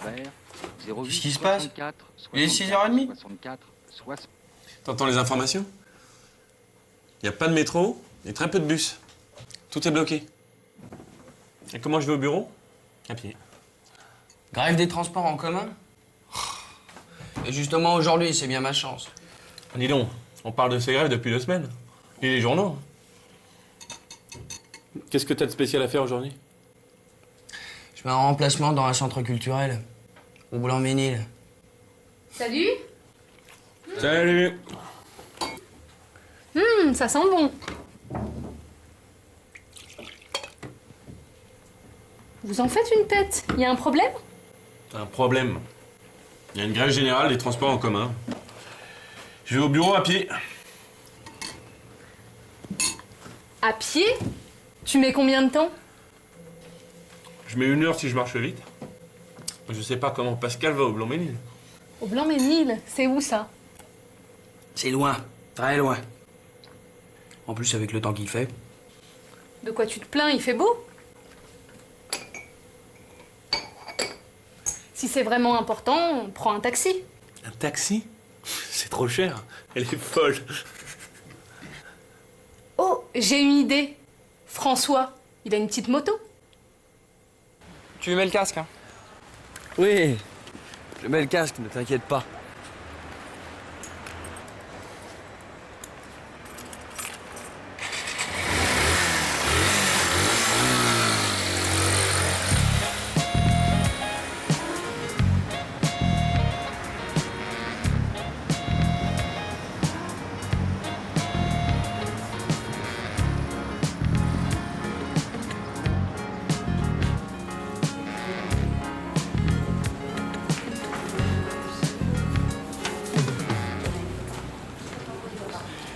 Qu'est-ce qui se passe? Il est 6h30. T'entends les informations? Il n'y a pas de métro et très peu de bus. Tout est bloqué. Et comment je vais au bureau? À pied. Grève des transports en commun? Et justement aujourd'hui, c'est bien ma chance. Dis donc, on parle de ces grèves depuis 2 semaines. Et les journaux. Qu'est-ce que t'as de spécial à faire aujourd'hui? Je fais un remplacement dans un centre culturel, au Blanc-Ménil. Salut. Salut! Ça sent bon. Vous en faites une tête. Il y a un problème? Un problème. Il y a une grève générale des transports en commun. Je vais au bureau à pied. À pied? Tu mets combien de temps? Je mets 1 heure si je marche vite. Je sais pas comment Pascal va au Blanc-Ménil. Au Blanc-Ménil, c'est où ça? C'est loin, très loin. En plus, avec le temps qu'il fait. De quoi tu te plains? Il fait beau? Si c'est vraiment important, prends un taxi. Un taxi? C'est trop cher. Elle est folle. Oh, j'ai une idée. François, il a une petite moto. Tu lui mets le casque, hein? Oui, je mets le casque, ne t'inquiète pas.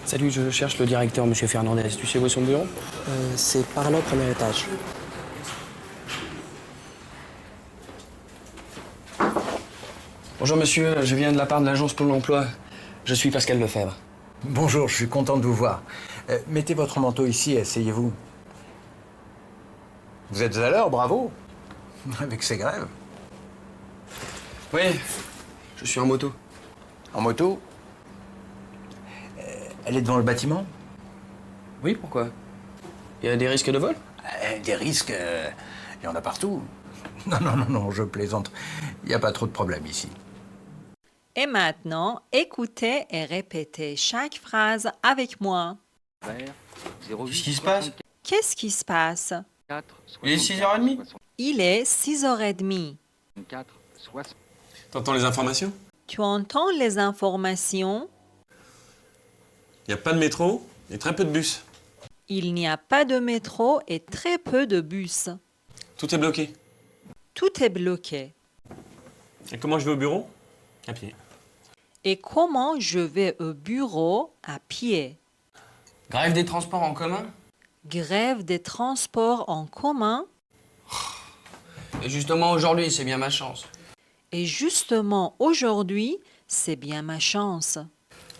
Salut, je cherche le directeur, monsieur Fernandez. Tu sais où est son bureau? C'est par là au premier étage. Bonjour monsieur, je viens de la part de l'agence pour l'emploi. Je suis Pascal Lefebvre. Bonjour, je suis content de vous voir. Mettez votre manteau ici, asseyez-vous. Vous êtes à l'heure, bravo. Avec ces grèves. Oui, je suis en moto. En moto? Elle est devant le bâtiment? Oui, pourquoi? Il y a des risques de vol? Des risques, il y en a partout. Non, je plaisante. Il n'y a pas trop de problème ici. Et maintenant, écoutez et répétez chaque phrase avec moi. Qu'est-ce qui se passe? Qu'est-ce qui se passe? Il est 6h30. Il est 6h30. T'entends les informations? Tu entends les informations? Il n'y a pas de métro et très peu de bus. Il n'y a pas de métro et très peu de bus. Tout est bloqué. Tout est bloqué. Et comment je vais au bureau? À pied. Et comment je vais au bureau à pied? Grève des transports en commun? Grève des transports en commun? Et justement aujourd'hui, c'est bien ma chance. Et justement, aujourd'hui, c'est bien ma chance.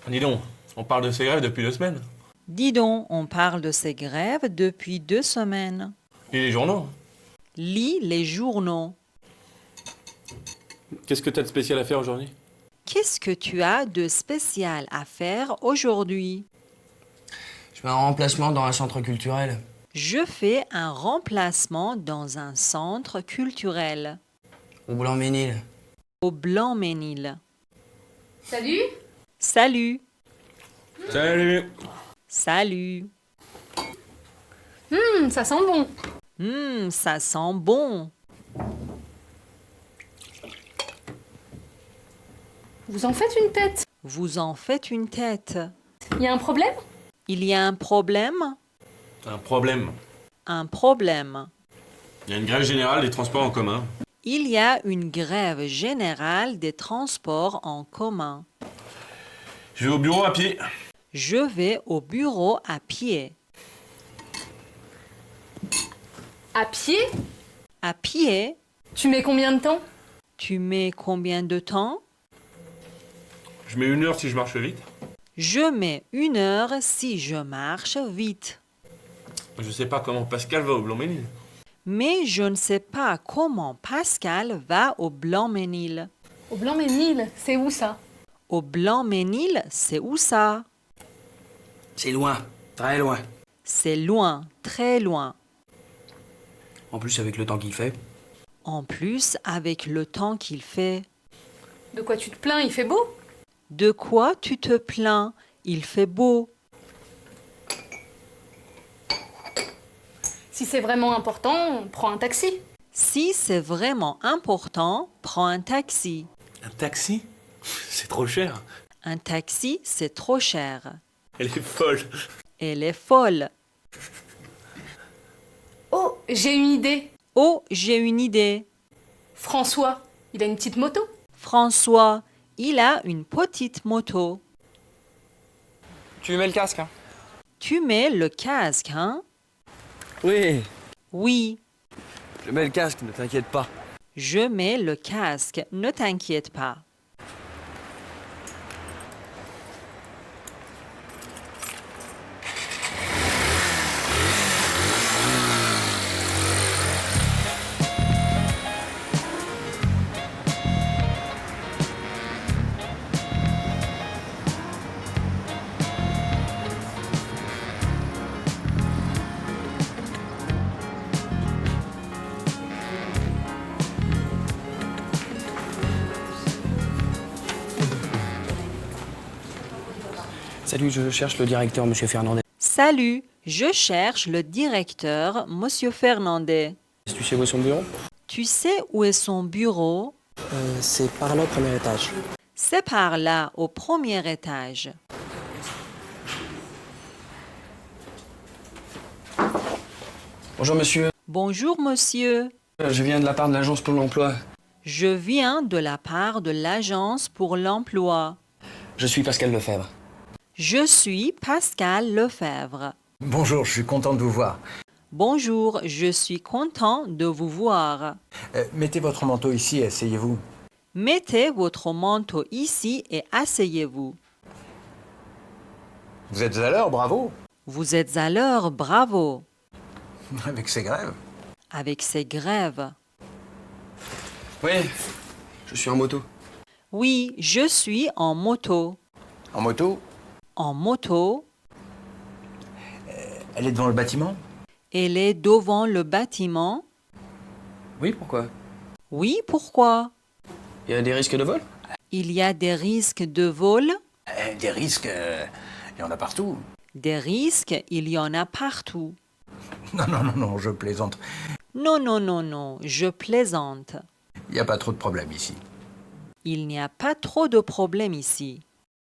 Dis donc, on parle de ces grèves depuis 2 semaines. Dis donc, on parle de ces grèves depuis 2 semaines. Et les journaux. Lis les journaux. Qu'est-ce que t'as de spécial à faire aujourd'hui? Qu'est-ce que tu as de spécial à faire aujourd'hui? Je fais un remplacement dans un centre culturel. Je fais un remplacement dans un centre culturel. Au Blanc-Ménil. Au Blanc-Ménil. Salut. Salut. Salut! Salut. Ça sent bon. Ça sent bon. Vous en faites une tête. Vous en faites une tête. Il y a un problème? Il y a un problème? Un problème. Un problème. Il y a une grève générale des transports en commun. Il y a une grève générale des transports en commun. Je vais au bureau à pied. Je vais au bureau à pied. À pied? À pied? Tu mets combien de temps? Tu mets combien de temps? Je mets 1 heure si je marche vite. Je mets 1 heure si je marche vite. Je sais pas comment Pascal va au Blanc-Ménil. Mais je ne sais pas comment Pascal va au Blanc-Ménil. Au Blanc-Ménil, c'est où ça? Au Blanc-Ménil, c'est où ça? C'est loin, très loin. C'est loin, très loin. En plus, avec le temps qu'il fait. En plus, avec le temps qu'il fait. De quoi tu te plains, il fait beau? De quoi tu te plains? Il fait beau. Si c'est vraiment important, prends un taxi. Si c'est vraiment important, prends un taxi. Un taxi? C'est trop cher. Un taxi, c'est trop cher. Elle est folle. Elle est folle. Oh, j'ai une idée. Oh, j'ai une idée. François, il a une petite moto. François, il a une petite moto. Tu mets le casque, hein? Tu mets le casque, hein? Oui. Oui, Je mets le casque, ne t'inquiète pas. je mets le casque, ne t'inquiète pas. Salut, je cherche le directeur, monsieur Fernandez. Salut, je cherche le directeur, Monsieur Fernandez. Tu sais où est son bureau? Tu sais où est son bureau? C'est par là au premier étage. C'est par là, au premier étage. Bonjour, monsieur. Bonjour, monsieur. Je viens de la part de l'agence pour l'emploi. Je viens de la part de l'Agence pour l'emploi. Je suis Pascal Lefebvre. Je suis Pascal Lefebvre. Bonjour, je suis content de vous voir. Bonjour, je suis content de vous voir. Mettez votre manteau ici et asseyez-vous. Mettez votre manteau ici et asseyez-vous. Vous êtes à l'heure, bravo. Vous êtes à l'heure, bravo. Avec ces grèves. Avec ces grèves. Oui, je suis en moto. Oui, je suis en moto. En moto, En moto, elle est devant le bâtiment. elle est devant le bâtiment. Oui, pourquoi? Oui, pourquoi? Il y a des risques de vol? Il y a des risques de vol. Des risques, il y en a partout. Des risques, il y en a partout. Non, je plaisante. Non, non, non, non, je plaisante. Il n'y a pas trop de problème ici. Il n'y a pas trop de problèmes ici.